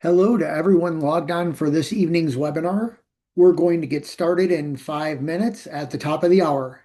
Hello to everyone logged on for this evening's webinar. We're going to get started in 5 minutes at the top of the hour.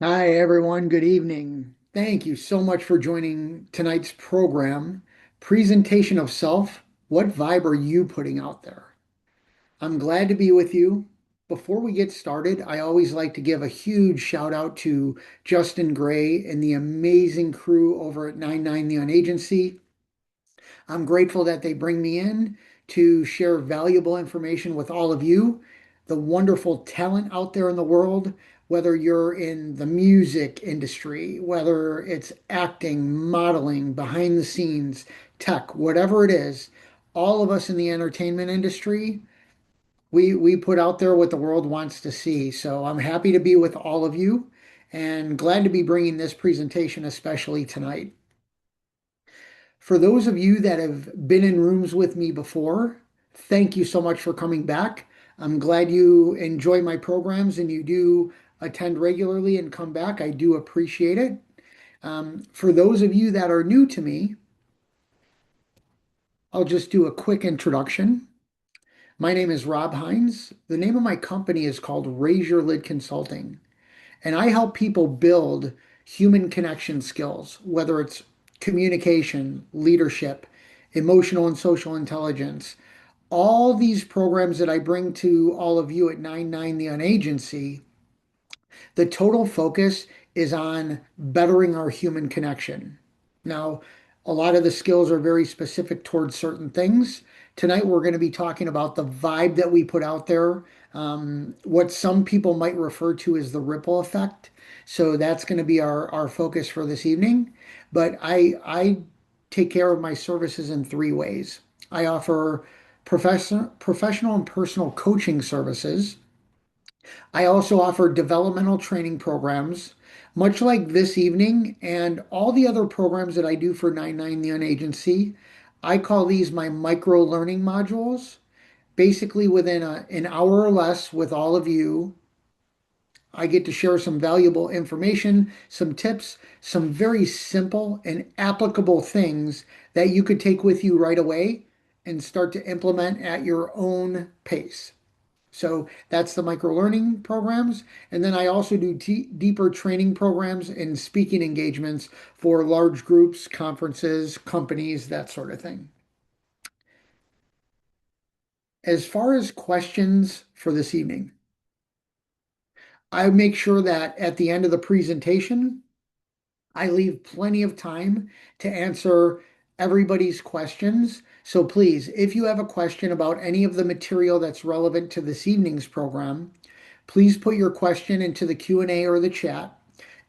Hi, everyone. Good evening. Thank you so much for joining tonight's program, Presentation of Self. What vibe are you putting out there? I'm glad to be with you. Before we get started, I always like to give a huge shout out to Justin Gray and the amazing crew over at 99 Neon Agency. I'm grateful that they bring me in to share valuable information with all of you, the wonderful talent out there in the world, whether you're in the music industry, whether it's acting, modeling, behind the scenes, tech, whatever it is, all of us in the entertainment industry, we put out there what the world wants to see. So I'm happy to be with all of you and glad to be bringing this presentation, especially tonight. For those of you that have been in rooms with me before, thank you so much for coming back. I'm glad you enjoy my programs and you do attend regularly and come back. I do appreciate it. For those of you that are new to me, I'll just do a quick introduction. My name is Rob Hinds. The name of my company is called Raise Your Lid Consulting, and I help people build human connection skills, whether it's communication, leadership, emotional and social intelligence. All these programs that I bring to all of you at 99 Neon Agency, the total focus is on bettering our human connection. Now, a lot of the skills are very specific towards certain things. Tonight, we're going to be talking about the vibe that we put out there, what some people might refer to as the ripple effect. So that's going to be our focus for this evening. But I take care of my services in three ways. I offer professional and personal coaching services. I also offer developmental training programs, much like this evening and all the other programs that I do for 99 Neon Agency. I call these my micro learning modules. Basically, within an hour or less with all of you, I get to share some valuable information, some tips, some very simple and applicable things that you could take with you right away and start to implement at your own pace. So that's the micro learning programs. And then I also do deeper training programs and speaking engagements for large groups, conferences, companies, that sort of thing. As far as questions for this evening, I make sure that at the end of the presentation, I leave plenty of time to answer everybody's questions. So please, if you have a question about any of the material that's relevant to this evening's program, please put your question into the Q&A or the chat,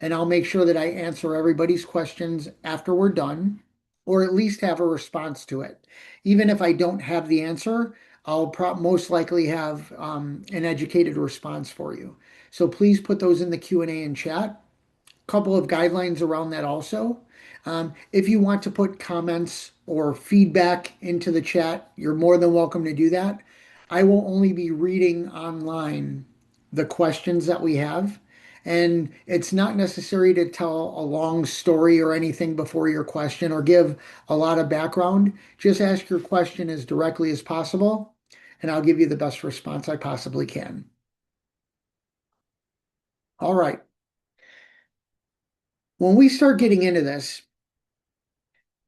and I'll make sure that I answer everybody's questions after we're done, or at least have a response to it. Even if I don't have the answer, I'll most likely have an educated response for you. So please put those in the Q&A and chat. Couple of guidelines around that also. If you want to put comments or feedback into the chat, you're more than welcome to do that. I will only be reading online the questions that we have. And it's not necessary to tell a long story or anything before your question or give a lot of background. Just ask your question as directly as possible, and I'll give you the best response I possibly can. All right. When we start getting into this,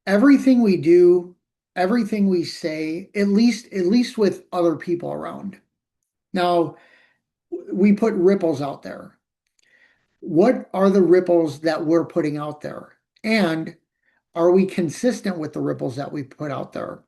everything we do, everything we say, at least with other people around. Now, we put ripples out there. What are the ripples that we're putting out there? And are we consistent with the ripples that we put out there?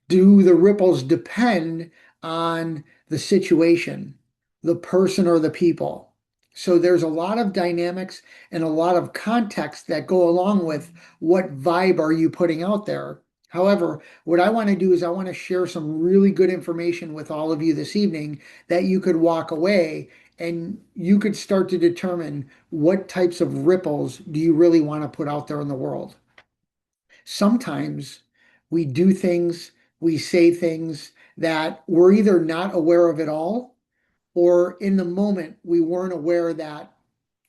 Do the ripples depend on the situation, the person, or the people? So there's a lot of dynamics and a lot of context that go along with what vibe are you putting out there. However, what I want to do is I want to share some really good information with all of you this evening that you could walk away and you could start to determine what types of ripples do you really want to put out there in the world. Sometimes we do things, we say things that we're either not aware of at all, or in the moment, we weren't aware that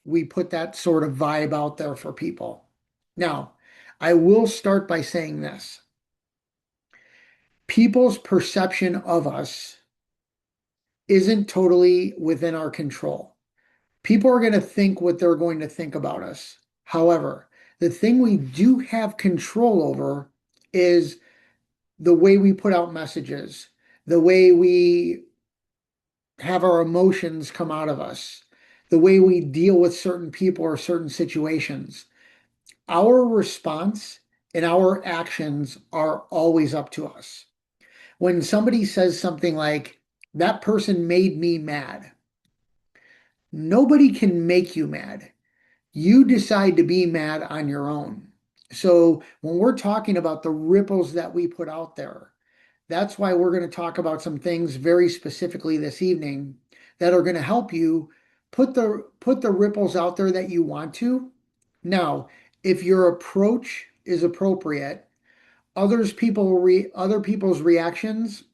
we put that sort of vibe out there for people. Now, I will start by saying this. People's perception of us isn't totally within our control. People are going to think what they're going to think about us. However, the thing we do have control over is the way we put out messages, the way we have our emotions come out of us, the way we deal with certain people or certain situations. Our response and our actions are always up to us. When somebody says something like, that person made me mad, nobody can make you mad. You decide to be mad on your own. So when we're talking about the ripples that we put out there, that's why we're going to talk about some things very specifically this evening that are going to help you put the ripples out there that you want to. Now, if your approach is appropriate, other people's reactions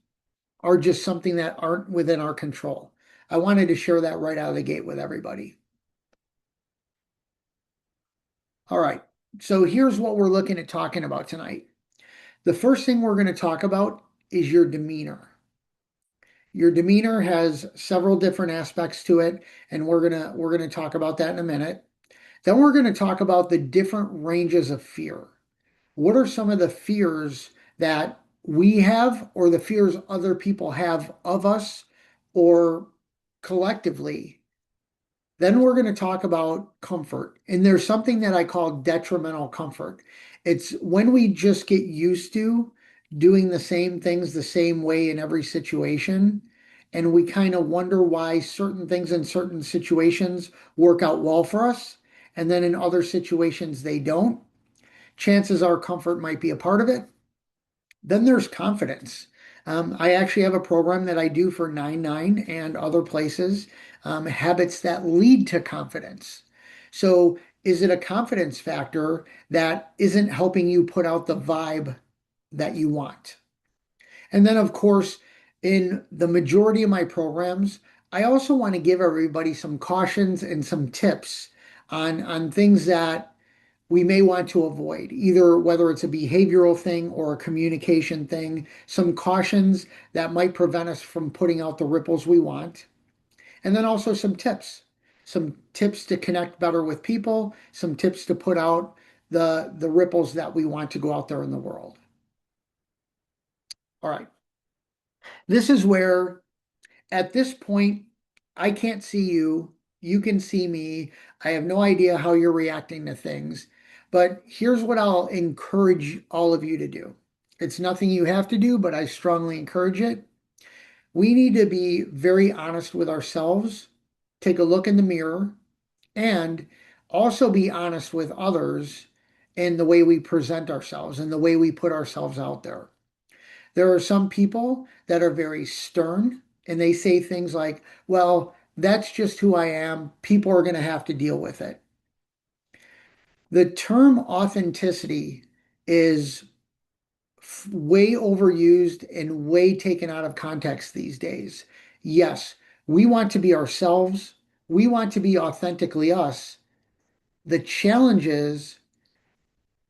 are just something that aren't within our control. I wanted to share that right out of the gate with everybody. All right. So here's what we're looking at talking about tonight. The first thing we're going to talk about is your demeanor. Your demeanor has several different aspects to it, and we're gonna talk about that in a minute. Then we're going to talk about the different ranges of fear. What are some of the fears that we have or the fears other people have of us or collectively? Then we're going to talk about comfort. And there's something that I call detrimental comfort. It's when we just get used to doing the same things the same way in every situation. And we kind of wonder why certain things in certain situations work out well for us. And then in other situations, they don't. Chances are comfort might be a part of it. Then there's confidence. I actually have a program that I do for 99 and other places, habits that lead to confidence. So, is it a confidence factor that isn't helping you put out the vibe that you want? And then, of course, in the majority of my programs, I also want to give everybody some cautions and some tips on things that we may want to avoid, either whether it's a behavioral thing or a communication thing, some cautions that might prevent us from putting out the ripples we want, and then also some tips to connect better with people, some tips to put out the ripples that we want to go out there in the world. All right. This is where at this point, I can't see you. You can see me. I have no idea how you're reacting to things. But here's what I'll encourage all of you to do. It's nothing you have to do, but I strongly encourage it. We need to be very honest with ourselves, take a look in the mirror, and also be honest with others in the way we present ourselves and the way we put ourselves out there. There are some people that are very stern and they say things like, well, that's just who I am. People are going to have to deal with it. The term authenticity is way overused and way taken out of context these days. Yes, we want to be ourselves. We want to be authentically us. The challenge is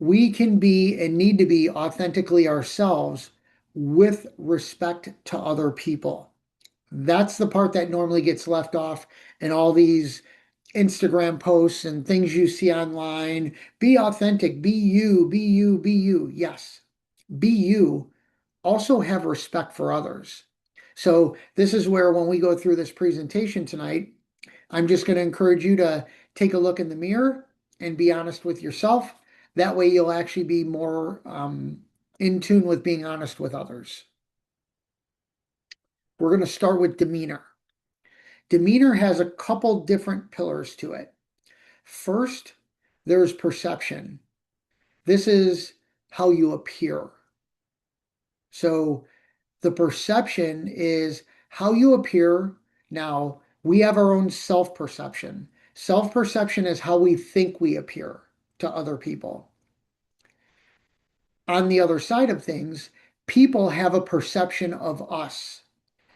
we can be and need to be authentically ourselves with respect to other people. That's the part that normally gets left off in all these Instagram posts and things you see online. Be authentic, be you, be you, be you. Yes, be you. Also have respect for others. So, this is where when we go through this presentation tonight, I'm just going to encourage you to take a look in the mirror and be honest with yourself. That way, you'll actually be more in tune with being honest with others. We're going to start with demeanor. Demeanor has a couple different pillars to it. First, there's perception. This is how you appear. So the perception is how you appear. Now, we have our own self perception. Self perception is how we think we appear to other people. On the other side of things, people have a perception of us.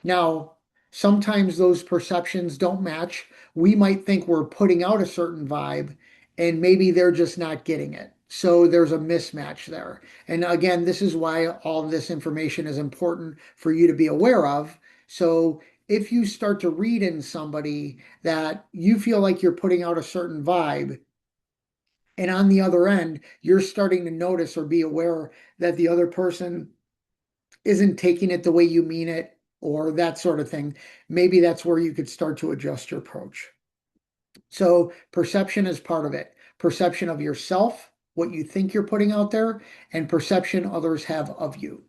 Now, sometimes those perceptions don't match. We might think we're putting out a certain vibe, and maybe they're just not getting it. So there's a mismatch there. And again, this is why all of this information is important for you to be aware of. So if you start to read in somebody that you feel like you're putting out a certain vibe, And on the other end, you're starting to notice or be aware that the other person isn't taking it the way you mean it or that sort of thing. Maybe that's where you could start to adjust your approach. So perception is part of it. Perception of yourself, what you think you're putting out there, and perception others have of you.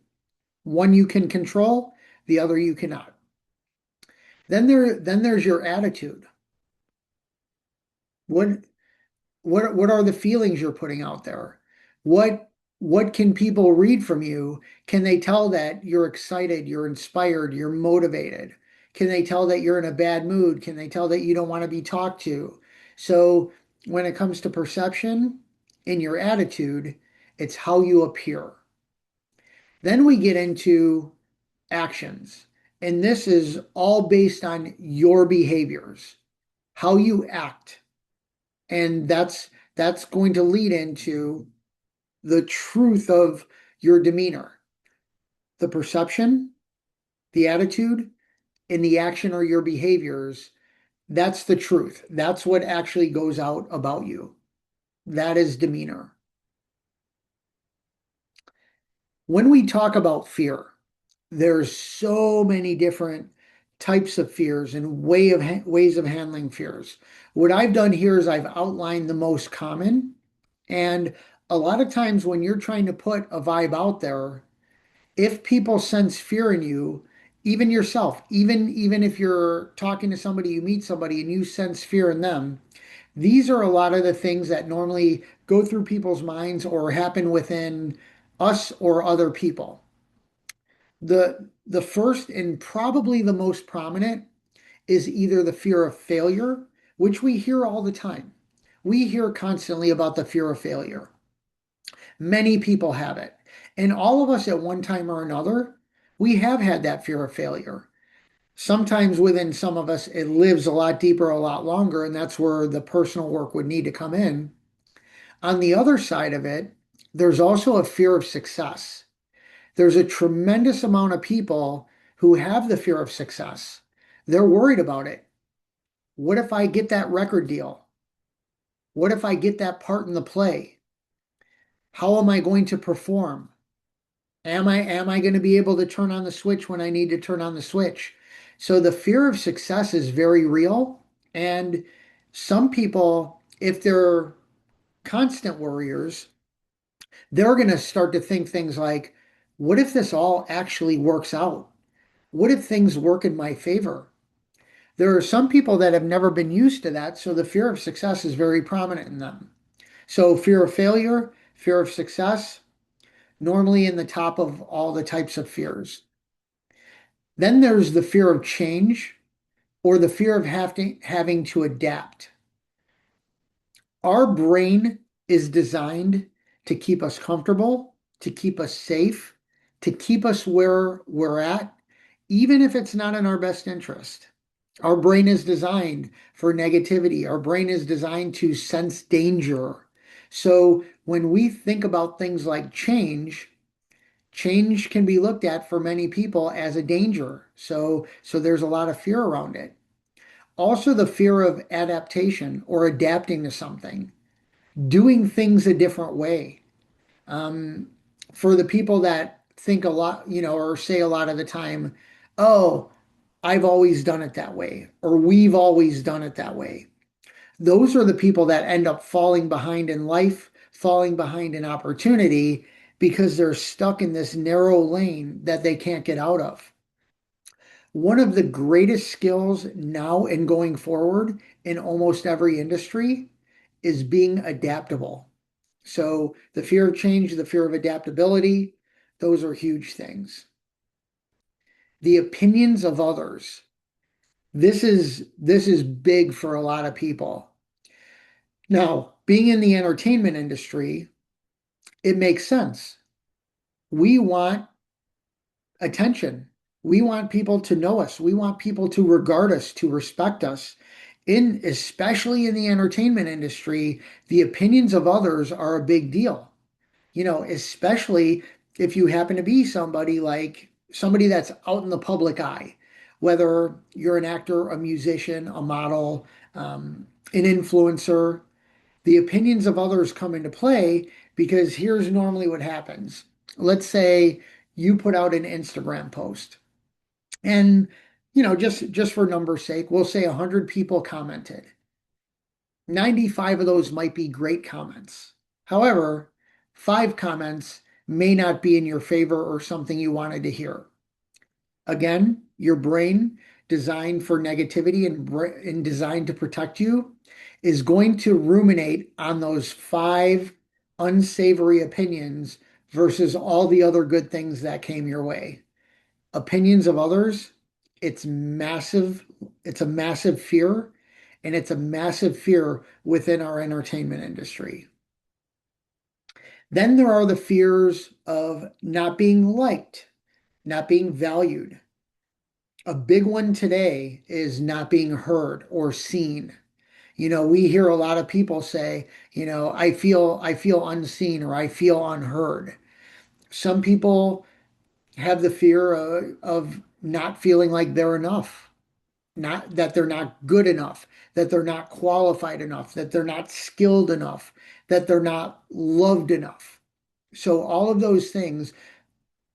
One you can control, the other you cannot. Then there's your attitude. What what are the feelings you're putting out there? What what can people read from you? Can they tell that you're excited, you're inspired, you're motivated? Can they tell that you're in a bad mood? Can they tell that you don't want to be talked to? So when it comes to perception in your attitude, it's how you appear. Then we get into actions. And this is all based on your behaviors, how you act. And that's going to lead into the truth of your demeanor, the perception, the attitude, and the action or your behaviors. That's the truth. That's what actually goes out about you. That is demeanor. When we talk about fear, there's so many different types of fears and ways of handling fears. What I've done here is I've outlined the most common. And a lot of times when you're trying to put a vibe out there, if people sense fear in you, even yourself, even if you're talking to somebody, you meet somebody and you sense fear in them, these are a lot of the things that normally go through people's minds or happen within us or other people. The first and probably the most prominent is either the fear of failure, which we hear all the time. We hear constantly about the fear of failure. Many people have it. And all of us at one time or another, we have had that fear of failure. Sometimes within some of us, it lives a lot deeper, a lot longer, and that's where the personal work would need to come in. On the other side of it, there's also a fear of success. There's a tremendous amount of people who have the fear of success. They're worried about it. What if I get that record deal? What if I get that part in the play? How am I going to perform? Am I going to be able to turn on the switch when I need to turn on the switch? So the fear of success is very real. And some people, if they're constant worriers, they're going to start to think things like, what if this all actually works out? What if things work in my favor? There are some people that have never been used to that, so the fear of success is very prominent in them. So fear of failure, fear of success, normally in the top of all the types of fears. Then there's the fear of change or the fear of having to adapt. Our brain is designed to keep us comfortable, to keep us safe, to keep us where we're at, even if it's not in our best interest. Our brain is designed for negativity. Our brain is designed to sense danger. So when we think about things like change, change can be looked at for many people as a danger. So there's a lot of fear around it. Also, the fear of adaptation or adapting to something, doing things a different way. Um, for the people that think a lot, or say a lot of the time, oh, I've always done it that way, or we've always done it that way. Those are the people that end up falling behind in life, falling behind in opportunity because they're stuck in this narrow lane that they can't get out of. One of the greatest skills now and going forward in almost every industry is being adaptable. So the fear of change, the fear of adaptability, those are huge things. The opinions of others. This is big for a lot of people. Now, being in the entertainment industry, it makes sense. We want attention. We want people to know us. We want people to regard us, to respect us. Especially in the entertainment industry, the opinions of others are a big deal. Especially if you happen to be somebody that's out in the public eye, whether you're an actor, a musician, a model, an influencer. The opinions of others come into play because here's normally what happens. Let's say you put out an Instagram post and just for number's sake, we'll say 100 people commented. 95 of those might be great comments. However, 5 comments may not be in your favor or something you wanted to hear. Again, your brain, designed for negativity and designed to protect you, is going to ruminate on those 5 unsavory opinions versus all the other good things that came your way. Opinions of others, it's massive. It's a massive fear, and it's a massive fear within our entertainment industry. Then there are the fears of not being liked, not being valued. A big one today is not being heard or seen. We hear a lot of people say, I feel unseen or I feel unheard. Some people have the fear of not feeling like they're enough, not that they're not good enough, that they're not qualified enough, that they're not skilled enough, that they're not loved enough. So all of those things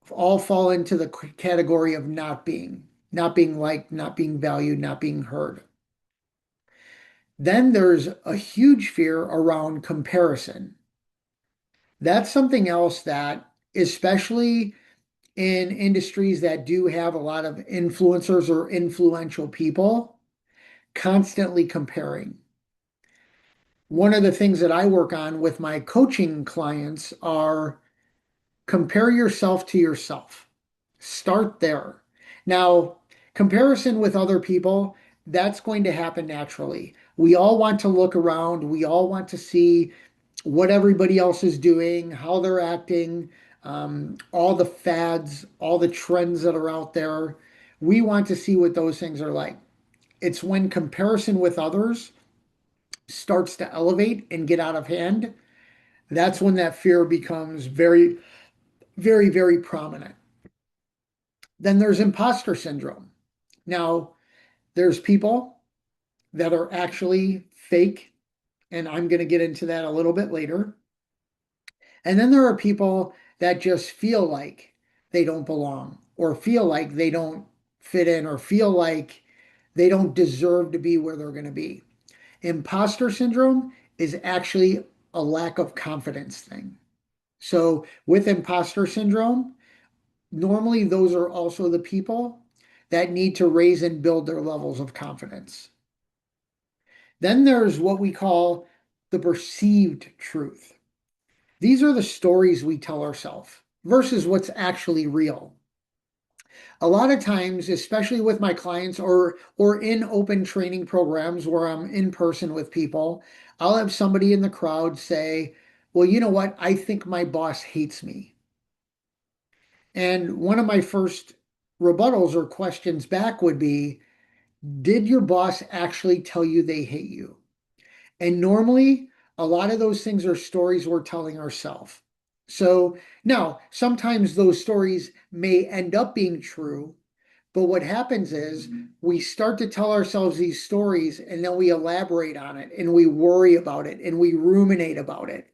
all fall into the category of not being liked, not being valued, not being heard. Then there's a huge fear around comparison. That's something else that, especially in industries that do have a lot of influencers or influential people, constantly comparing. One of the things that I work on with my coaching clients are compare yourself to yourself. Start there. Now, comparison with other people, that's going to happen naturally. We all want to look around. We all want to see what everybody else is doing, how they're acting, all the fads, all the trends that are out there. We want to see what those things are like. It's when comparison with others starts to elevate and get out of hand. That's when that fear becomes very, very, very prominent. Then there's imposter syndrome. Now, there's people that are actually fake, and I'm going to get into that a little bit later. And then there are people that just feel like they don't belong or feel like they don't fit in or feel like they don't deserve to be where they're going to be. Imposter syndrome is actually a lack of confidence thing. So with imposter syndrome, normally those are also the people that need to raise and build their levels of confidence. Then there's what we call the perceived truth. These are the stories we tell ourselves versus what's actually real. A lot of times, especially with my clients or in open training programs where I'm in person with people, I'll have somebody in the crowd say, "Well, you know what? I think my boss hates me." And one of my first rebuttals or questions back would be, "Did your boss actually tell you they hate you?" And normally, a lot of those things are stories we're telling ourselves. So now, sometimes those stories may end up being true, but what happens is we start to tell ourselves these stories and then we elaborate on it and we worry about it and we ruminate about it.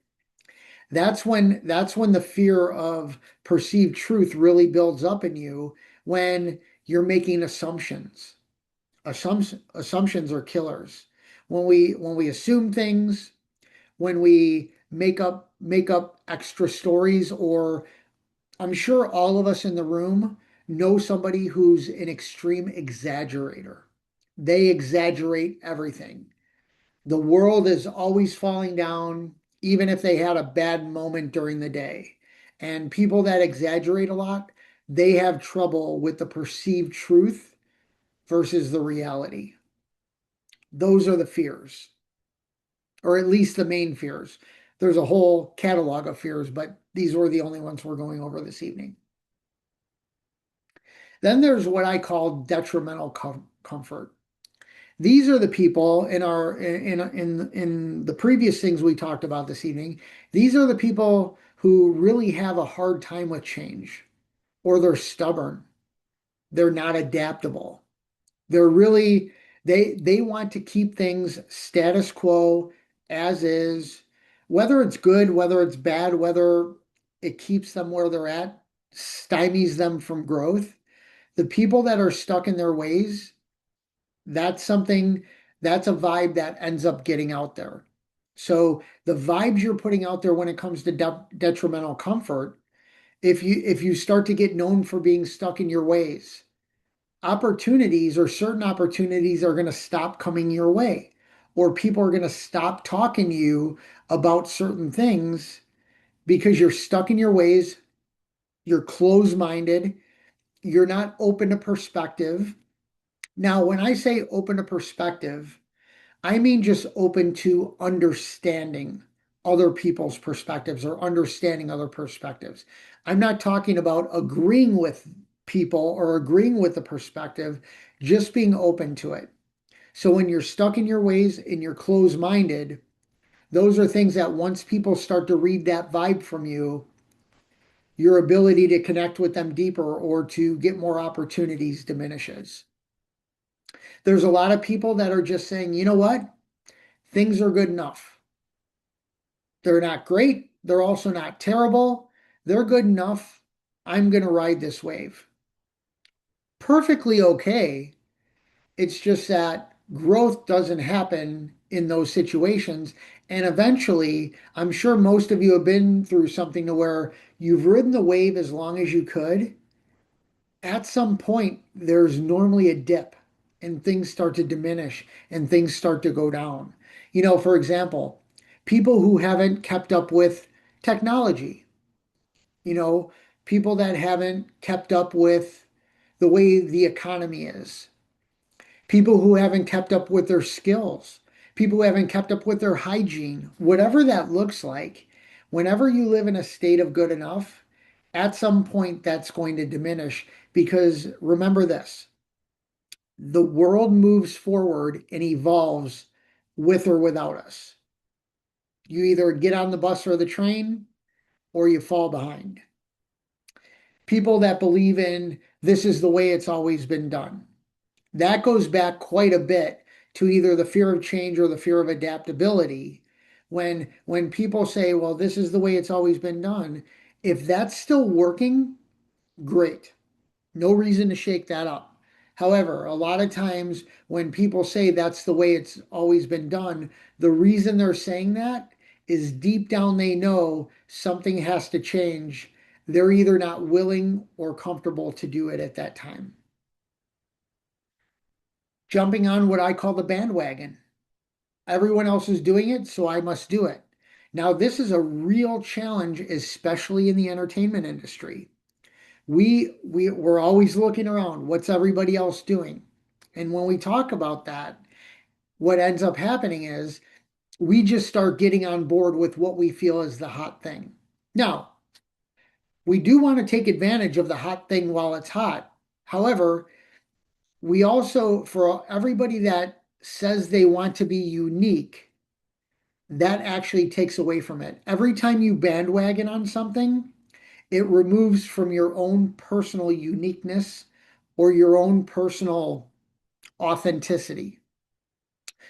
That's when the fear of perceived truth really builds up in you when you're making assumptions. Assumptions are killers. When we assume things, when we make up extra stories, or I'm sure all of us in the room know somebody who's an extreme exaggerator. They exaggerate everything. The world is always falling down, even if they had a bad moment during the day. And people that exaggerate a lot, they have trouble with the perceived truth versus the reality. Those are the fears, or at least the main fears. There's a whole catalog of fears, but these were the only ones we're going over this evening. Then there's what I call detrimental comfort. These are the people in the previous things we talked about this evening. These are the people who really have a hard time with change, or they're stubborn. They're not adaptable. They're really they want to keep things status quo as is, whether it's good, whether it's bad, whether it keeps them where they're at, stymies them from growth. The people that are stuck in their ways, that's something, that's a vibe that ends up getting out there. So the vibes you're putting out there when it comes to detrimental comfort, if you start to get known for being stuck in your ways, opportunities or certain opportunities are going to stop coming your way, or people are going to stop talking to you about certain things because you're stuck in your ways, you're closed-minded, you're not open to perspective. Now, when I say open to perspective, I mean just open to understanding other people's perspectives or understanding other perspectives. I'm not talking about agreeing with people or agreeing with the perspective, just being open to it. So when you're stuck in your ways and you're closed-minded, those are things that once people start to read that vibe from you, your ability to connect with them deeper or to get more opportunities diminishes. There's a lot of people that are just saying, you know what? Things are good enough. They're not great. They're also not terrible. They're good enough. I'm going to ride this wave. Perfectly okay. It's just that growth doesn't happen in those situations. And eventually, I'm sure most of you have been through something to where you've ridden the wave as long as you could. At some point, there's normally a dip and things start to diminish and things start to go down. For example, people who haven't kept up with technology, you know, people that haven't kept up with the way the economy is, people who haven't kept up with their skills, people who haven't kept up with their hygiene, whatever that looks like, whenever you live in a state of good enough, at some point that's going to diminish because remember this, the world moves forward and evolves with or without us. You either get on the bus or the train or you fall behind. People that believe in this is the way it's always been done. That goes back quite a bit to either the fear of change or the fear of adaptability. When people say, well, this is the way it's always been done, if that's still working, great. No reason to shake that up. However, a lot of times when people say that's the way it's always been done, the reason they're saying that is deep down they know something has to change. They're either not willing or comfortable to do it at that time. Jumping on what I call the bandwagon. Everyone else is doing it, so I must do it. Now, this is a real challenge, especially in the entertainment industry. We're always looking around. What's everybody else doing? And when we talk about that, what ends up happening is we just start getting on board with what we feel is the hot thing. Now, we do want to take advantage of the hot thing while it's hot. However, we also, for everybody that says they want to be unique, that actually takes away from it. Every time you bandwagon on something, it removes from your own personal uniqueness or your own personal authenticity.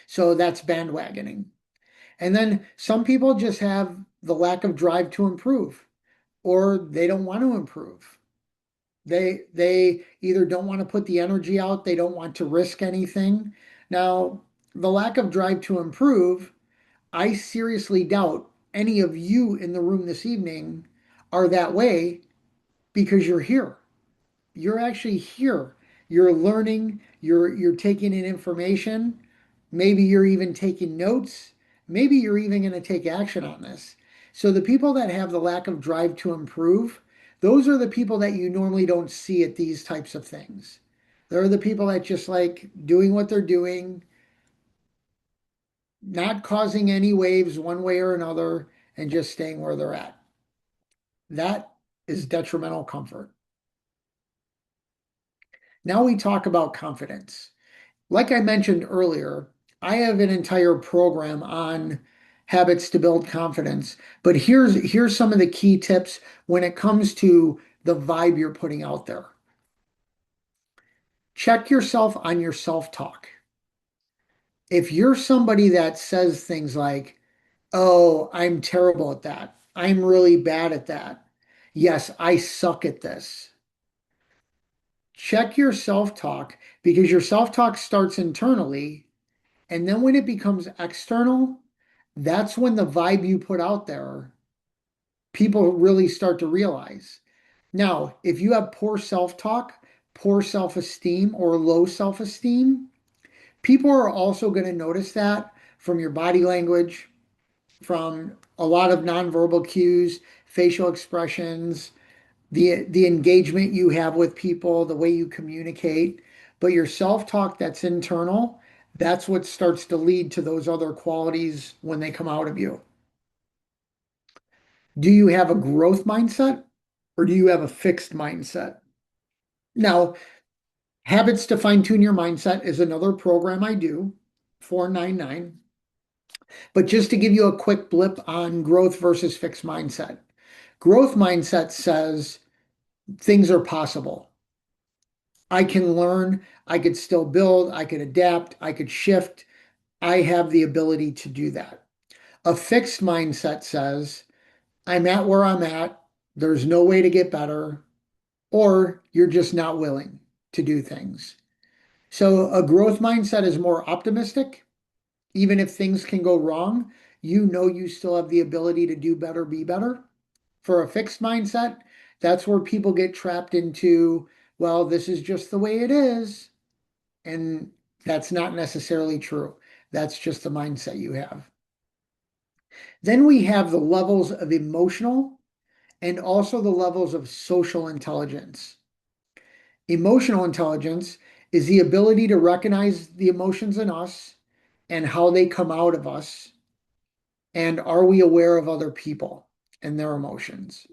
So that's bandwagoning. And then some people just have the lack of drive to improve, or they don't want to improve. They either don't want to put the energy out, they don't want to risk anything. Now, the lack of drive to improve, I seriously doubt any of you in the room this evening are that way because you're here. You're actually here. You're learning, you're taking in information. Maybe you're even taking notes. Maybe you're even going to take action on this. So the people that have the lack of drive to improve, those are the people that you normally don't see at these types of things. They're the people that just like doing what they're doing, not causing any waves one way or another, and just staying where they're at. That is detrimental comfort. Now we talk about confidence. Like I mentioned earlier, I have an entire program on habits to build confidence, but here's some of the key tips when it comes to the vibe you're putting out there. Check yourself on your self-talk. If you're somebody that says things like, Oh, I'm terrible at that. I'm really bad at that. Yes, I suck at this. Check your self-talk because your self-talk starts internally, and then when it becomes external, that's when the vibe you put out there, people really start to realize. Now, if you have poor self-talk, poor self-esteem, or low self-esteem, people are also going to notice that from your body language, from a lot of nonverbal cues, facial expressions, the engagement you have with people, the way you communicate. But your self-talk that's internal, that's what starts to lead to those other qualities when they come out of you. Do you have a growth mindset or do you have a fixed mindset? Now, Habits to Fine Tune Your Mindset is another program I do, 499. But just to give you a quick blip on growth versus fixed mindset. Growth mindset says things are possible. I can learn, I could still build, I could adapt, I could shift. I have the ability to do that. A fixed mindset says I'm at where I'm at, there's no way to get better, or you're just not willing to do things. So a growth mindset is more optimistic. Even if things can go wrong, you know you still have the ability to do better, be better. For a fixed mindset, that's where people get trapped into, well, this is just the way it is. And that's not necessarily true. That's just the mindset you have. Then we have the levels of emotional and also the levels of social intelligence. Emotional intelligence is the ability to recognize the emotions in us and how they come out of us. And are we aware of other people and their emotions?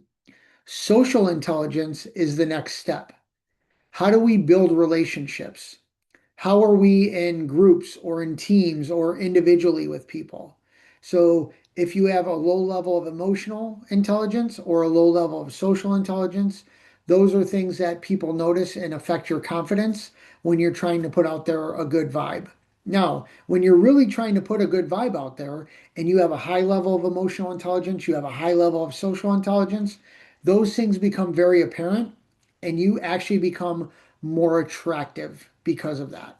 Social intelligence is the next step. How do we build relationships? How are we in groups or in teams or individually with people? So, if you have a low level of emotional intelligence or a low level of social intelligence, those are things that people notice and affect your confidence when you're trying to put out there a good vibe. Now, when you're really trying to put a good vibe out there and you have a high level of emotional intelligence, you have a high level of social intelligence, those things become very apparent and you actually become more attractive because of that.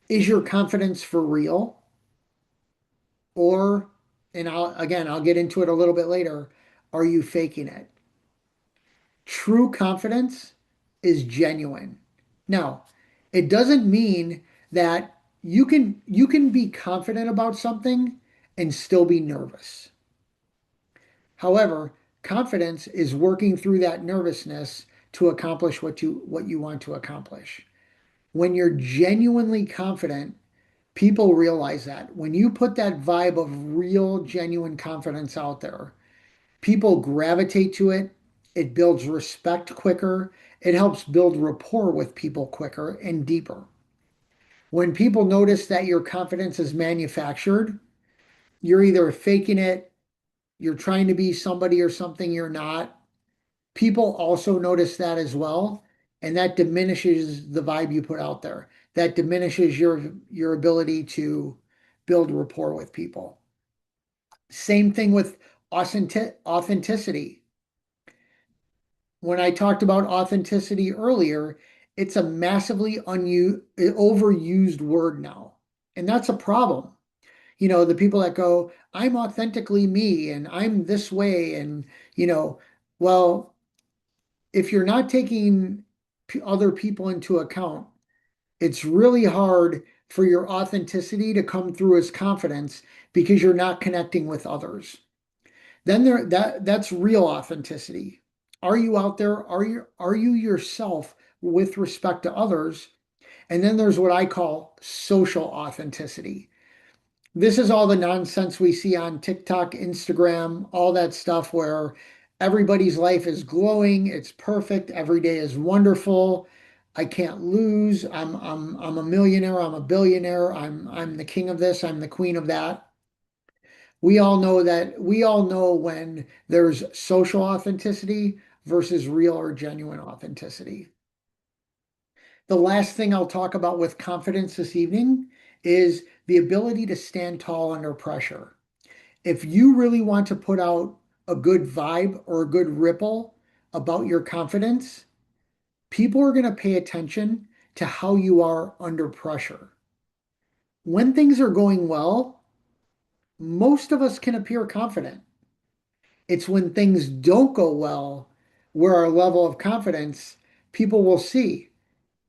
Is your confidence for real? Or, and I'll get into it a little bit later, are you faking it? True confidence is genuine. Now, it doesn't mean that you can be confident about something and still be nervous. However, confidence is working through that nervousness to accomplish what you want to accomplish. When you're genuinely confident, people realize that. When you put that vibe of real, genuine confidence out there, people gravitate to it. It builds respect quicker. It helps build rapport with people quicker and deeper. When people notice that your confidence is manufactured, you're either faking it, you're trying to be somebody or something you're not. People also notice that as well, and that diminishes the vibe you put out there. That diminishes your ability to build rapport with people. Same thing with authenticity. When I talked about authenticity earlier, it's a massively overused word now. And that's a problem. The people that go, I'm authentically me and I'm this way. And, you know, well, if you're not taking other people into account, it's really hard for your authenticity to come through as confidence because you're not connecting with others. Then that's real authenticity. Are you out there? Are you yourself with respect to others? And then there's what I call social authenticity. This is all the nonsense we see on TikTok, Instagram, all that stuff where everybody's life is glowing, it's perfect, every day is wonderful. I can't lose. I'm a millionaire, I'm a billionaire, I'm the king of this, I'm the queen of that. We all know when there's social authenticity versus real or genuine authenticity. The last thing I'll talk about with confidence this evening is the ability to stand tall under pressure. If you really want to put out a good vibe or a good ripple about your confidence, people are going to pay attention to how you are under pressure. When things are going well, most of us can appear confident. It's when things don't go well where our level of confidence, people will see.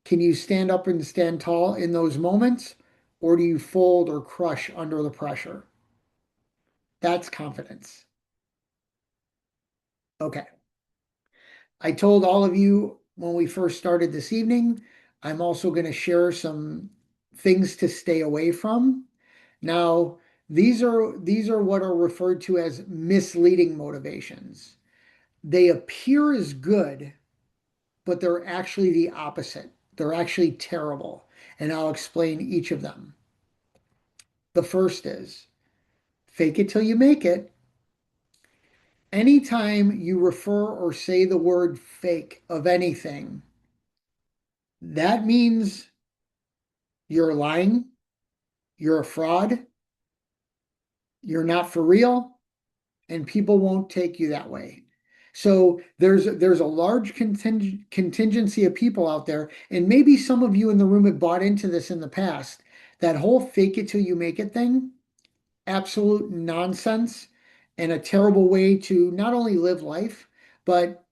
Can you stand up and stand tall in those moments, or do you fold or crush under the pressure? That's confidence. Okay. I told all of you when we first started this evening, I'm also going to share some things to stay away from. Now, these are what are referred to as misleading motivations. They appear as good, but they're actually the opposite. They're actually terrible, and I'll explain each of them. The first is fake it till you make it. Anytime you refer or say the word fake of anything, that means you're lying, you're a fraud, you're not for real, and people won't take you that way. So there's a large contingency of people out there, and maybe some of you in the room have bought into this in the past. That whole fake it till you make it thing, absolute nonsense and a terrible way to not only live life, but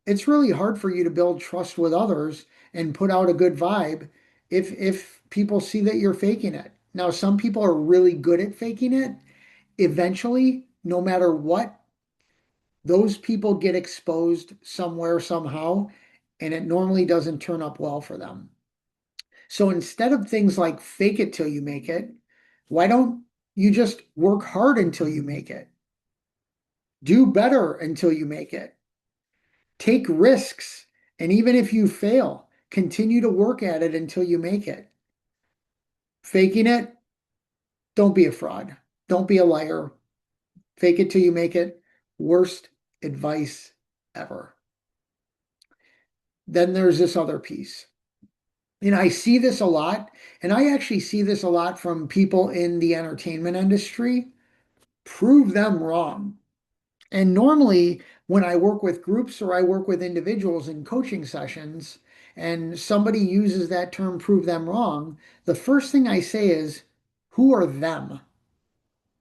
it's really hard for you to build trust with others and put out a good vibe if people see that you're faking it. Now, some people are really good at faking it. Eventually, no matter what, those people get exposed somewhere, somehow, and it normally doesn't turn up well for them. So instead of things like fake it till you make it, why don't you just work hard until you make it? Do better until you make it. Take risks. And even if you fail, continue to work at it until you make it. Faking it, don't be a fraud. Don't be a liar. Fake it till you make it. Worst advice ever. Then there's this other piece. And I see this a lot, and I actually see this a lot from people in the entertainment industry. Prove them wrong. And normally, when I work with groups or I work with individuals in coaching sessions, and somebody uses that term, prove them wrong, the first thing I say is, who are them?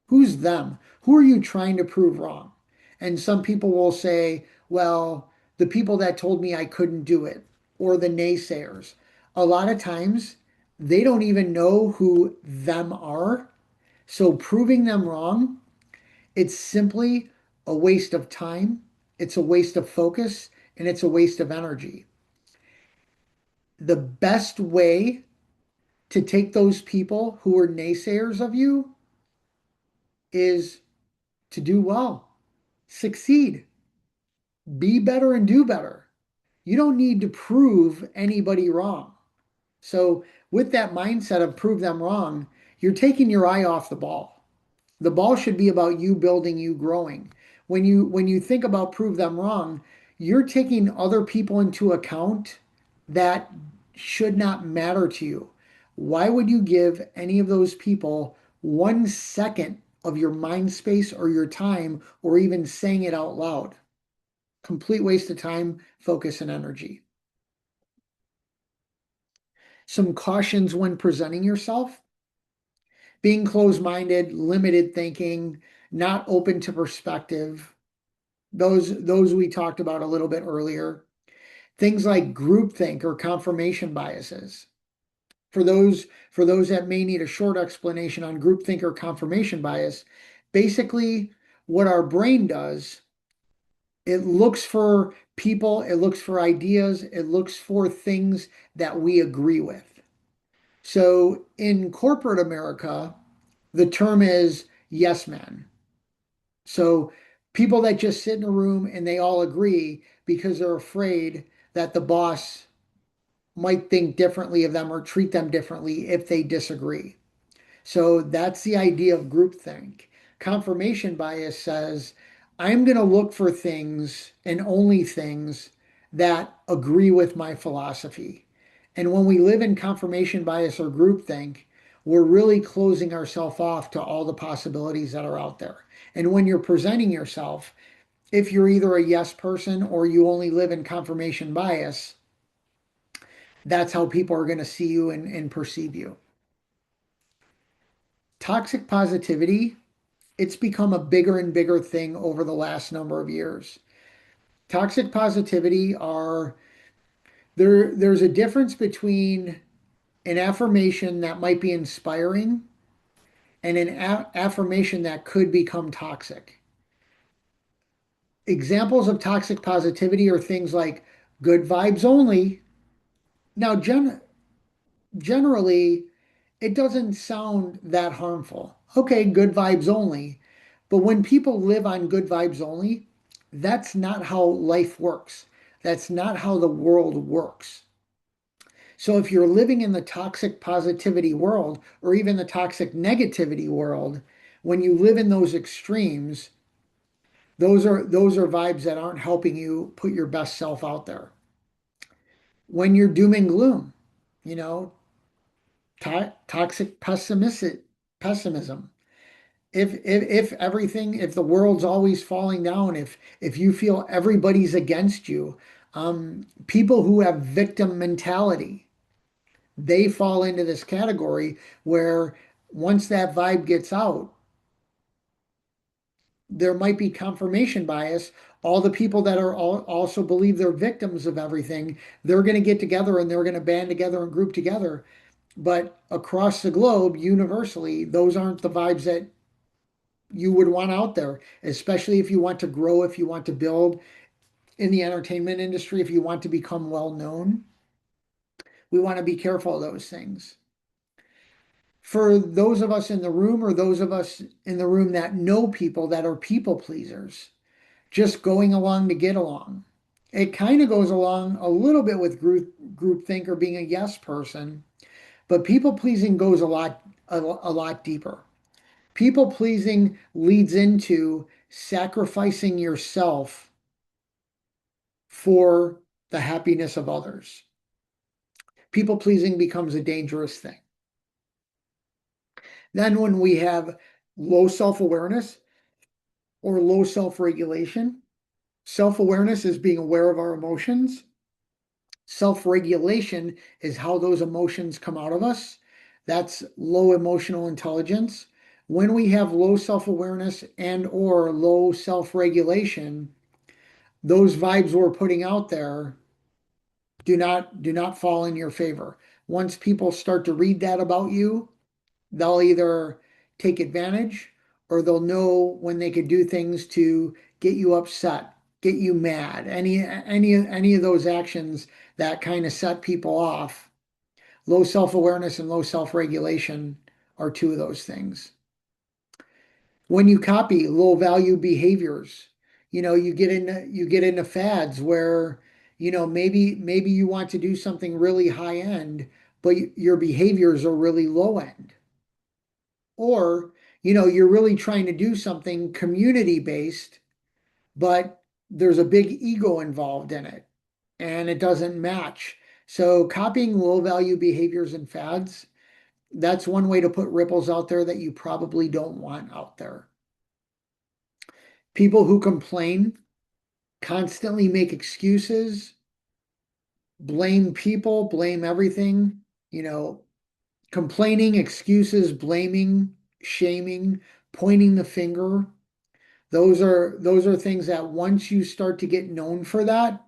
Who's them? Who are you trying to prove wrong? And some people will say, well, the people that told me I couldn't do it, or the naysayers. A lot of times, they don't even know who them are. So proving them wrong, it's simply a waste of time, it's a waste of focus, and it's a waste of energy. The best way to take those people who are naysayers of you is to do well, succeed, be better, and do better. You don't need to prove anybody wrong. So, with that mindset of prove them wrong, you're taking your eye off the ball. The ball should be about you building, you growing. When you think about prove them wrong, you're taking other people into account that should not matter to you. Why would you give any of those people 1 second of your mind space or your time or even saying it out loud? Complete waste of time, focus, and energy. Some cautions when presenting yourself: being closed-minded, limited thinking, not open to perspective. Those we talked about a little bit earlier. Things like groupthink or confirmation biases. For those that may need a short explanation on groupthink or confirmation bias, basically what our brain does, it looks for people, it looks for ideas, it looks for things that we agree with. So in corporate America, the term is yes man. So people that just sit in a room and they all agree because they're afraid that the boss might think differently of them or treat them differently if they disagree. So that's the idea of groupthink. Confirmation bias says, I'm going to look for things and only things that agree with my philosophy. And when we live in confirmation bias or groupthink, we're really closing ourselves off to all the possibilities that are out there. And when you're presenting yourself, if you're either a yes person or you only live in confirmation bias, that's how people are going to see you and perceive you. Toxic positivity, it's become a bigger and bigger thing over the last number of years. Toxic positivity are there's a difference between an affirmation that might be inspiring and an affirmation that could become toxic. Examples of toxic positivity are things like good vibes only. Now, generally, it doesn't sound that harmful. Okay, good vibes only. But when people live on good vibes only, that's not how life works. That's not how the world works. So if you're living in the toxic positivity world or even the toxic negativity world, when you live in those extremes, those are vibes that aren't helping you put your best self out there. When you're doom and gloom, you know, toxic pessimism. If everything, if the world's always falling down, if you feel everybody's against you, people who have victim mentality, they fall into this category where once that vibe gets out, there might be confirmation bias. All the people that are also believe they're victims of everything, they're going to get together and they're going to band together and group together. But across the globe, universally, those aren't the vibes that you would want out there, especially if you want to grow, if you want to build in the entertainment industry, if you want to become well known. We want to be careful of those things. For those of us in the room or those of us in the room that know people that are people pleasers, just going along to get along. It kind of goes along a little bit with groupthink or being a yes person, but people pleasing goes a lot deeper. People pleasing leads into sacrificing yourself for the happiness of others. People pleasing becomes a dangerous thing. Then, when we have low self awareness or low self regulation, self awareness is being aware of our emotions. Self regulation is how those emotions come out of us. That's low emotional intelligence. When we have low self awareness and or low self regulation, those vibes we're putting out there do not fall in your favor. Once people start to read that about you, they'll either take advantage or they'll know when they could do things to get you upset, get you mad. Any of those actions that kind of set people off. Low self-awareness and low self-regulation are two of those things. When you copy low value behaviors, you get into fads where maybe you want to do something really high end, but your behaviors are really low end. Or you're really trying to do something community based, but there's a big ego involved in it and it doesn't match. So copying low value behaviors and fads, that's one way to put ripples out there that you probably don't want out there. People who complain, constantly make excuses, blame people, blame everything, you know, complaining, excuses, blaming, shaming, pointing the finger. Those are things that once you start to get known for that,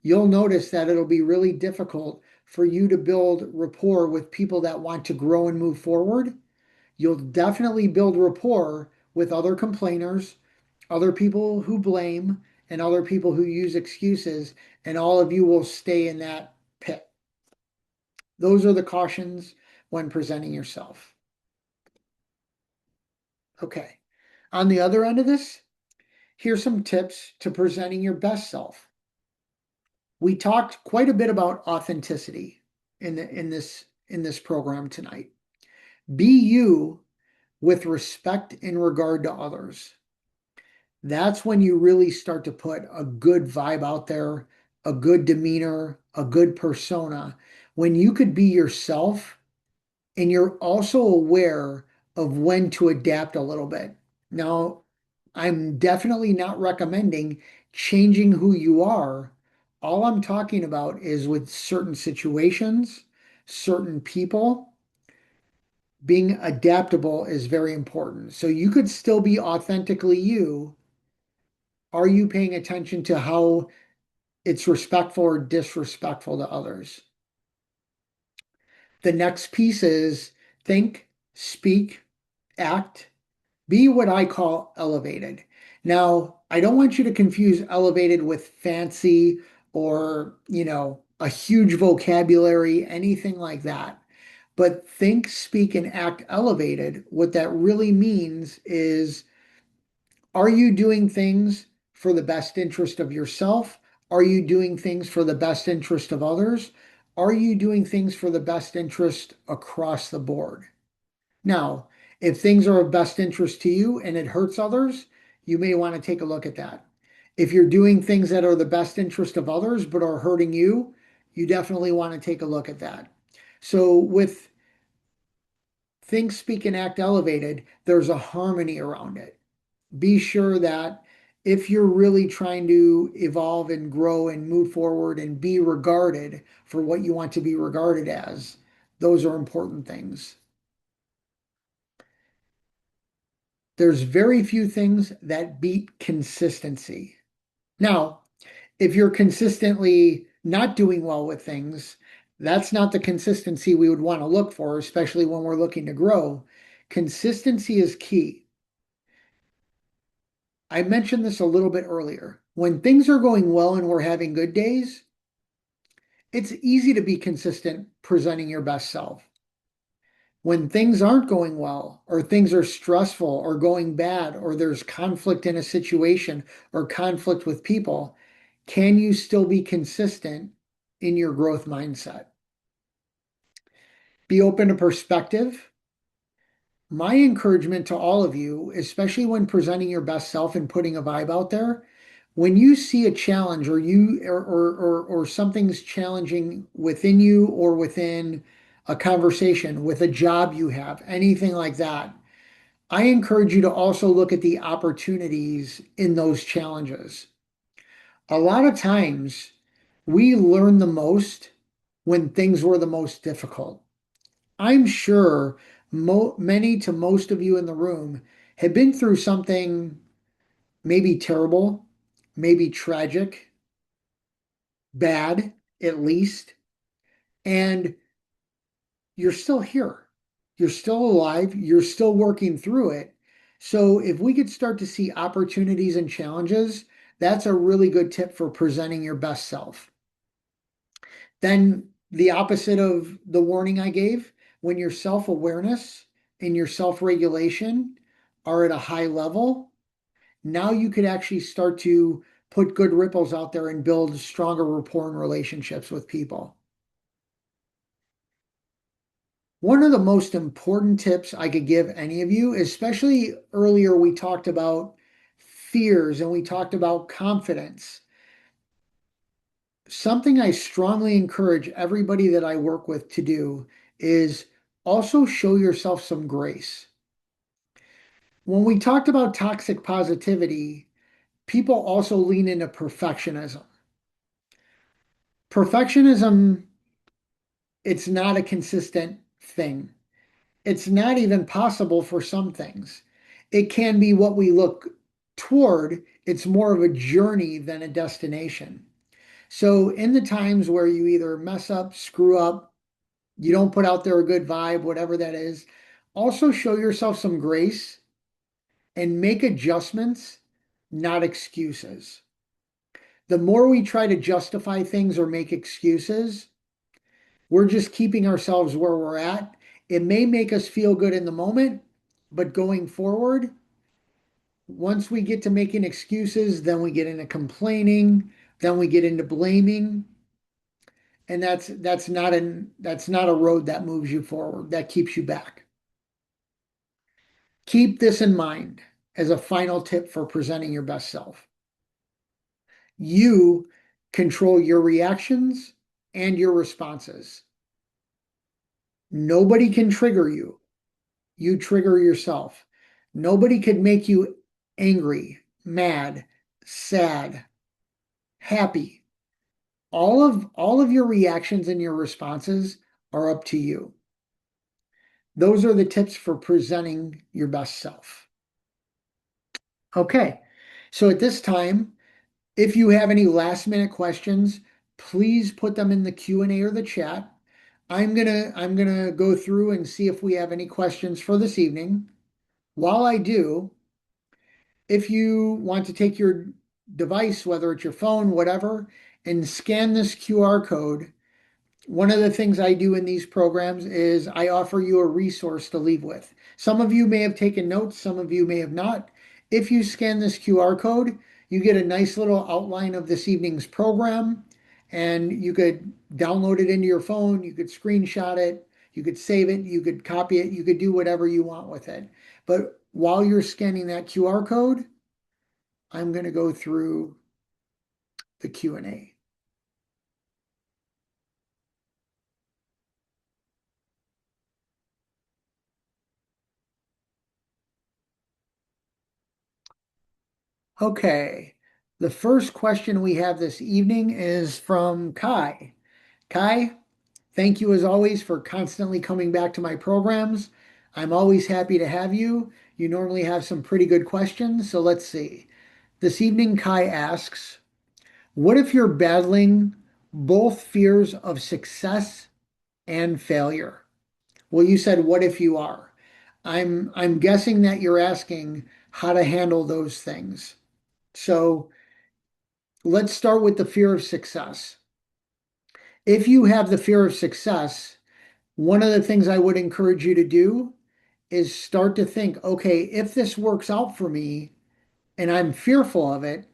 you'll notice that it'll be really difficult for you to build rapport with people that want to grow and move forward. You'll definitely build rapport with other complainers, other people who blame, and other people who use excuses, and all of you will stay in that pit. Those are the cautions when presenting yourself. Okay. On the other end of this, here's some tips to presenting your best self. We talked quite a bit about authenticity in this program tonight. Be you with respect in regard to others. That's when you really start to put a good vibe out there, a good demeanor, a good persona. When you could be yourself and you're also aware of when to adapt a little bit. Now, I'm definitely not recommending changing who you are. All I'm talking about is with certain situations, certain people, being adaptable is very important. So you could still be authentically you. Are you paying attention to how it's respectful or disrespectful to others? The next piece is think, speak, act, be what I call elevated. Now, I don't want you to confuse elevated with fancy or, a huge vocabulary, anything like that. But think, speak, and act elevated. What that really means is, are you doing things for the best interest of yourself? Are you doing things for the best interest of others? Are you doing things for the best interest across the board? Now, if things are of best interest to you and it hurts others, you may want to take a look at that. If you're doing things that are the best interest of others but are hurting you, you definitely want to take a look at that. So, with think, speak, and act elevated, there's a harmony around it. Be sure that if you're really trying to evolve and grow and move forward and be regarded for what you want to be regarded as, those are important things. There's very few things that beat consistency. Now, if you're consistently not doing well with things, that's not the consistency we would want to look for, especially when we're looking to grow. Consistency is key. I mentioned this a little bit earlier. When things are going well and we're having good days, it's easy to be consistent presenting your best self. When things aren't going well, or things are stressful or going bad, or there's conflict in a situation or conflict with people, can you still be consistent in your growth mindset? Be open to perspective. My encouragement to all of you, especially when presenting your best self and putting a vibe out there, when you see a challenge or something's challenging within you or within a conversation with a job you have, anything like that, I encourage you to also look at the opportunities in those challenges. A lot of times we learn the most when things were the most difficult. I'm sure many to most of you in the room have been through something maybe terrible, maybe tragic, bad at least, and you're still here. You're still alive. You're still working through it. So if we could start to see opportunities and challenges, that's a really good tip for presenting your best self. Then the opposite of the warning I gave, when your self-awareness and your self-regulation are at a high level, now you could actually start to put good ripples out there and build stronger rapport and relationships with people. One of the most important tips I could give any of you, especially earlier, we talked about fears and we talked about confidence. Something I strongly encourage everybody that I work with to do is also show yourself some grace. When we talked about toxic positivity, people also lean into perfectionism. Perfectionism, it's not a consistent thing. It's not even possible for some things. It can be what we look toward. It's more of a journey than a destination. So, in the times where you either mess up, screw up, you don't put out there a good vibe, whatever that is, also show yourself some grace and make adjustments, not excuses. The more we try to justify things or make excuses, we're just keeping ourselves where we're at. It may make us feel good in the moment, but going forward, once we get to making excuses, then we get into complaining, then we get into blaming, and that's not a road that moves you forward. That keeps you back. Keep this in mind as a final tip for presenting your best self. You control your reactions and your responses. Nobody can trigger you. You trigger yourself. Nobody could make you angry, mad, sad, happy. All of your reactions and your responses are up to you. Those are the tips for presenting your best self. Okay. So at this time, if you have any last minute questions, please put them in the Q&A or the chat. I'm gonna go through and see if we have any questions for this evening. While I do, if you want to take your device, whether it's your phone, whatever, and scan this QR code, one of the things I do in these programs is I offer you a resource to leave with. Some of you may have taken notes, some of you may have not. If you scan this QR code, you get a nice little outline of this evening's program, and you could download it into your phone, you could screenshot it, you could save it, you could copy it, you could do whatever you want with it. But while you're scanning that QR code, I'm going to go through the Q&A. Okay. The first question we have this evening is from Kai. Kai, thank you as always for constantly coming back to my programs. I'm always happy to have you. You normally have some pretty good questions, so let's see. This evening, Kai asks, what if you're battling both fears of success and failure? Well, you said, what if you are? I'm guessing that you're asking how to handle those things. So let's start with the fear of success. If you have the fear of success, one of the things I would encourage you to do is start to think, okay, if this works out for me and I'm fearful of it,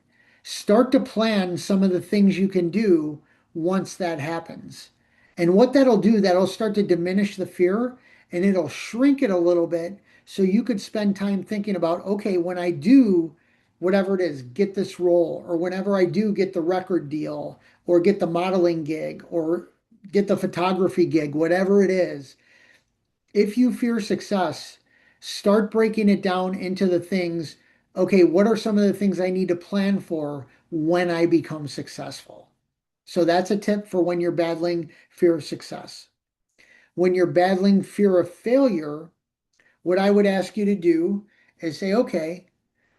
start to plan some of the things you can do once that happens. And what that'll do, that'll start to diminish the fear and it'll shrink it a little bit so you could spend time thinking about, okay, when I do whatever it is, get this role, or whenever I do get the record deal, or get the modeling gig, or get the photography gig, whatever it is, if you fear success, start breaking it down into the things. Okay, what are some of the things I need to plan for when I become successful? So that's a tip for when you're battling fear of success. When you're battling fear of failure, what I would ask you to do is say, okay,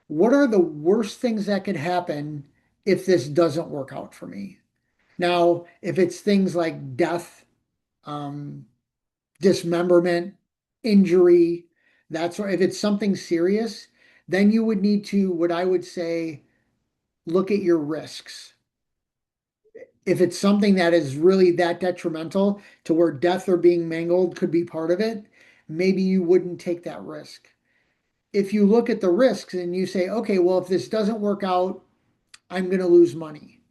what are the worst things that could happen if this doesn't work out for me? Now, if it's things like death, um, dismemberment, injury, that's if it's something serious, then you would need to, what I would say, look at your risks. If it's something that is really that detrimental to where death or being mangled could be part of it, maybe you wouldn't take that risk. If you look at the risks and you say, okay, well, if this doesn't work out, I'm going to lose money.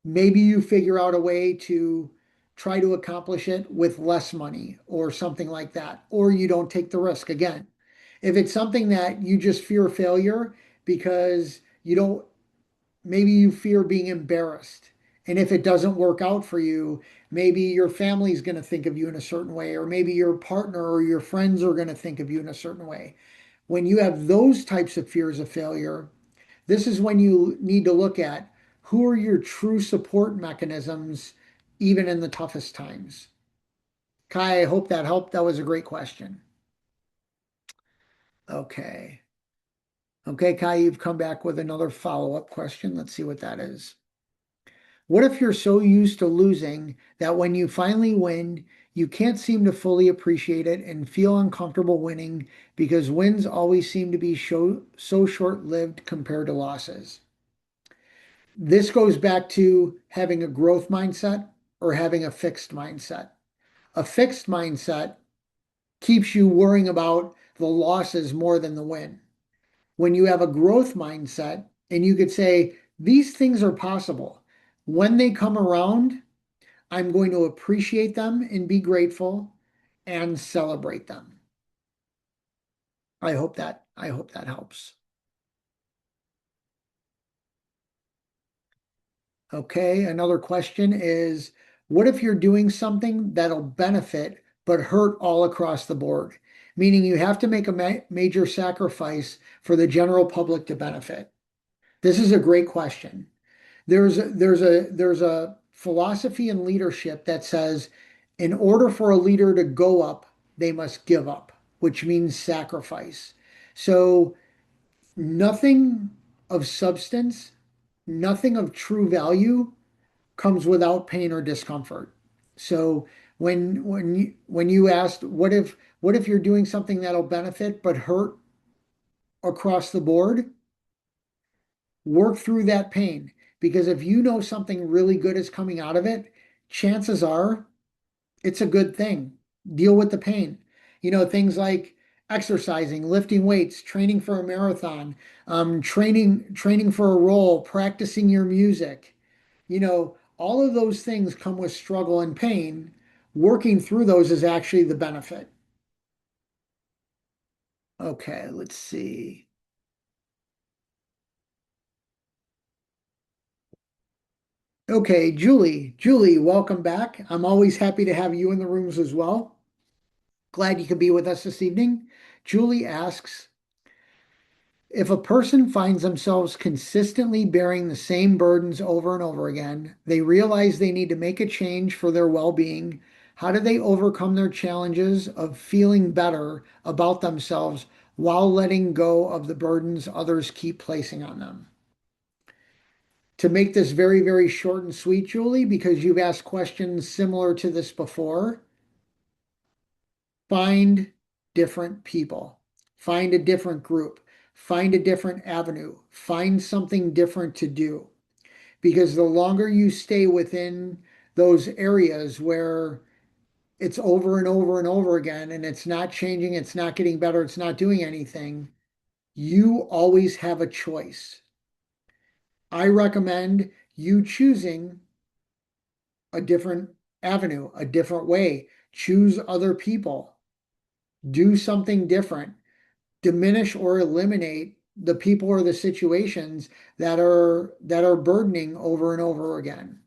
Maybe you figure out a way to try to accomplish it with less money or something like that, or you don't take the risk again. If it's something that you just fear failure because you don't, maybe you fear being embarrassed. And if it doesn't work out for you, maybe your family's going to think of you in a certain way, or maybe your partner or your friends are going to think of you in a certain way. When you have those types of fears of failure, this is when you need to look at who are your true support mechanisms, even in the toughest times. Kai, I hope that helped. That was a great question. Okay. Okay, Kai, you've come back with another follow-up question. Let's see what that is. What if you're so used to losing that when you finally win, you can't seem to fully appreciate it and feel uncomfortable winning because wins always seem to be so short-lived compared to losses? This goes back to having a growth mindset or having a fixed mindset. A fixed mindset keeps you worrying about the losses more than the win. When you have a growth mindset and you could say, these things are possible. When they come around, I'm going to appreciate them and be grateful and celebrate them. I hope that helps. Okay, another question is, what if you're doing something that'll benefit but hurt all across the board, meaning you have to make a major sacrifice for the general public to benefit? This is a great question. There's a philosophy in leadership that says in order for a leader to go up, they must give up, which means sacrifice. So nothing of substance, nothing of true value comes without pain or discomfort. So when you asked what if you're doing something that'll benefit but hurt across the board, work through that pain, because if you know something really good is coming out of it, chances are it's a good thing. Deal with the pain. Things like exercising, lifting weights, training for a marathon, training for a role, practicing your music. All of those things come with struggle and pain. Working through those is actually the benefit. Okay, let's see. Okay, Julie. Julie, welcome back. I'm always happy to have you in the rooms as well. Glad you could be with us this evening. Julie asks, if a person finds themselves consistently bearing the same burdens over and over again, they realize they need to make a change for their well-being. How do they overcome their challenges of feeling better about themselves while letting go of the burdens others keep placing on them? To make this very, very short and sweet, Julie, because you've asked questions similar to this before, find different people, find a different group, find a different avenue, find something different to do. Because the longer you stay within those areas where it's over and over and over again and it's not changing, it's not getting better, it's not doing anything, you always have a choice. I recommend you choosing a different avenue, a different way. Choose other people, do something different, diminish or eliminate the people or the situations that are burdening over and over again.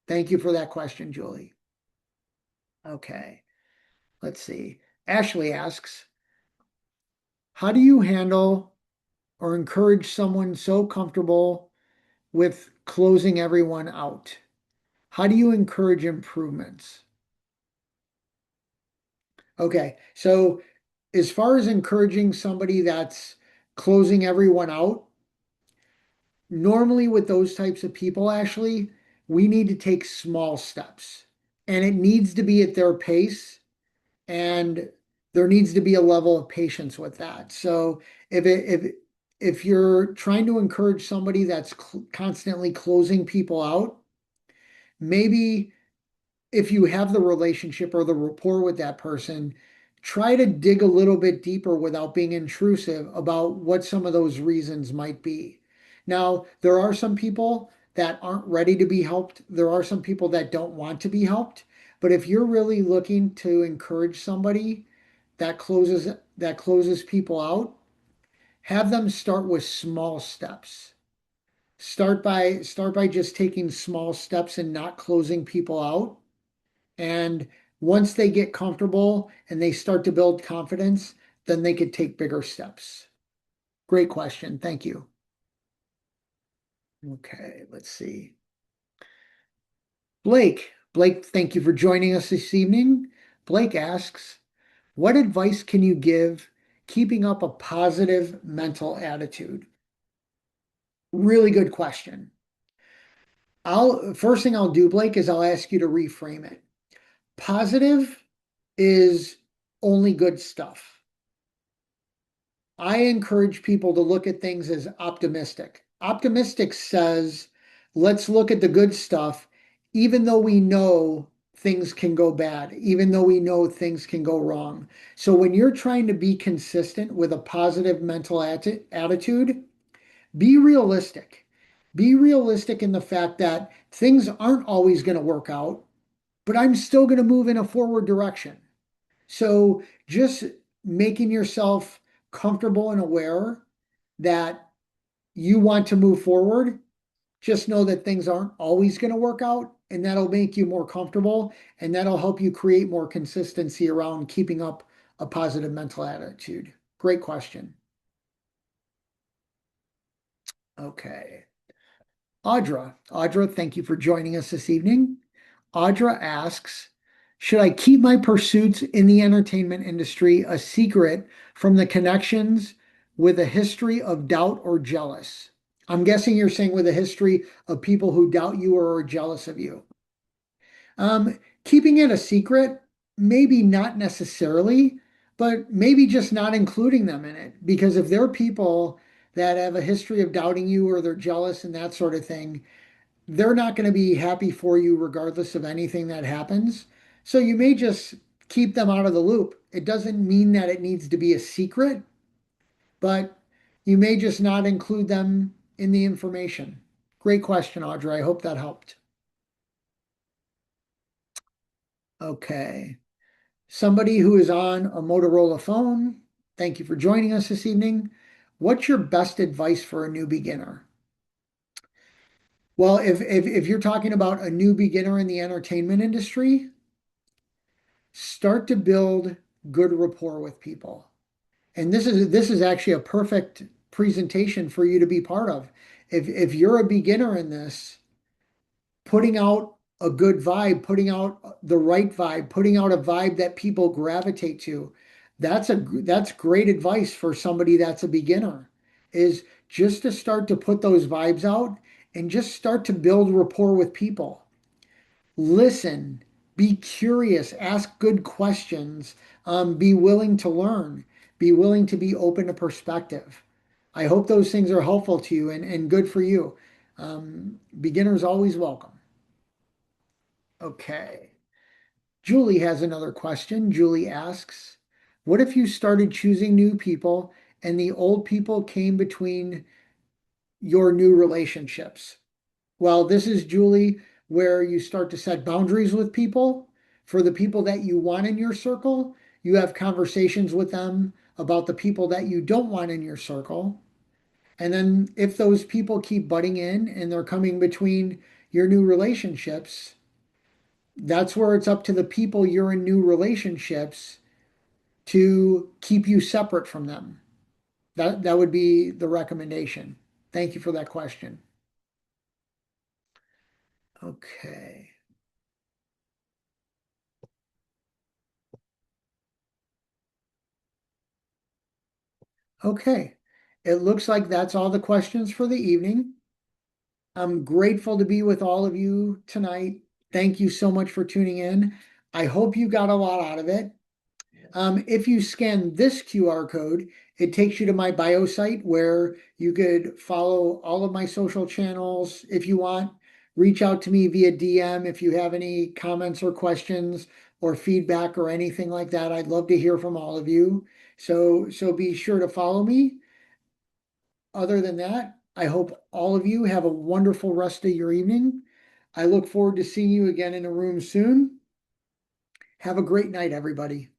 Thank you for that question, Julie. Okay, let's see. Ashley asks, how do you handle or encourage someone so comfortable with closing everyone out? How do you encourage improvements? Okay, so as far as encouraging somebody that's closing everyone out, normally with those types of people, Ashley, we need to take small steps and it needs to be at their pace and there needs to be a level of patience with that. So if you're trying to encourage somebody that's constantly closing people out, maybe if you have the relationship or the rapport with that person, try to dig a little bit deeper without being intrusive about what some of those reasons might be. Now, there are some people that aren't ready to be helped. There are some people that don't want to be helped. But if you're really looking to encourage somebody that closes people out, have them start with small steps. Start by just taking small steps and not closing people out, and once they get comfortable and they start to build confidence, then they could take bigger steps. Great question. Thank you. Okay, let's see. Blake, thank you for joining us this evening. Blake asks, what advice can you give keeping up a positive mental attitude? Really good question. First thing I'll do, Blake, is I'll ask you to reframe it. Positive is only good stuff. I encourage people to look at things as optimistic. Optimistic says, let's look at the good stuff, even though we know things can go bad, even though we know things can go wrong. So when you're trying to be consistent with a positive mental attitude, be realistic. Be realistic in the fact that things aren't always going to work out, but I'm still going to move in a forward direction. So just making yourself comfortable and aware that you want to move forward, just know that things aren't always going to work out and that'll make you more comfortable, and that'll help you create more consistency around keeping up a positive mental attitude. Great question. Okay. Audra, thank you for joining us this evening. Audra asks, should I keep my pursuits in the entertainment industry a secret from the connections with a history of doubt or jealous? I'm guessing you're saying with a history of people who doubt you or are jealous of you. Keeping it a secret, maybe not necessarily, but maybe just not including them in it. Because if they're people that have a history of doubting you or they're jealous and that sort of thing, they're not going to be happy for you regardless of anything that happens. So you may just keep them out of the loop. It doesn't mean that it needs to be a secret, but you may just not include them in the information. Great question, Audra. I hope that helped. Okay. Somebody who is on a Motorola phone, thank you for joining us this evening. What's your best advice for a new beginner? Well, if you're talking about a new beginner in the entertainment industry, start to build good rapport with people. And this is actually a perfect presentation for you to be part of. If you're a beginner in this, putting out a good vibe, putting out the right vibe, putting out a vibe that people gravitate to, that's great advice for somebody that's a beginner, is just to start to put those vibes out and just start to build rapport with people. Listen, be curious, ask good questions, be willing to learn, be willing to be open to perspective. I hope those things are helpful to you and good for you. Beginners always welcome. Okay. Julie has another question. Julie asks, what if you started choosing new people and the old people came between your new relationships? Well, this is Julie, where you start to set boundaries with people. For the people that you want in your circle, you have conversations with them about the people that you don't want in your circle. And then if those people keep butting in and they're coming between your new relationships, that's where it's up to the people you're in new relationships to keep you separate from them. That would be the recommendation. Thank you for that question. Okay. Okay. It looks like that's all the questions for the evening. I'm grateful to be with all of you tonight. Thank you so much for tuning in. I hope you got a lot out of it. If you scan this QR code, it takes you to my bio site where you could follow all of my social channels if you want. Reach out to me via DM if you have any comments or questions or feedback or anything like that. I'd love to hear from all of you. So be sure to follow me. Other than that, I hope all of you have a wonderful rest of your evening. I look forward to seeing you again in a room soon. Have a great night, everybody.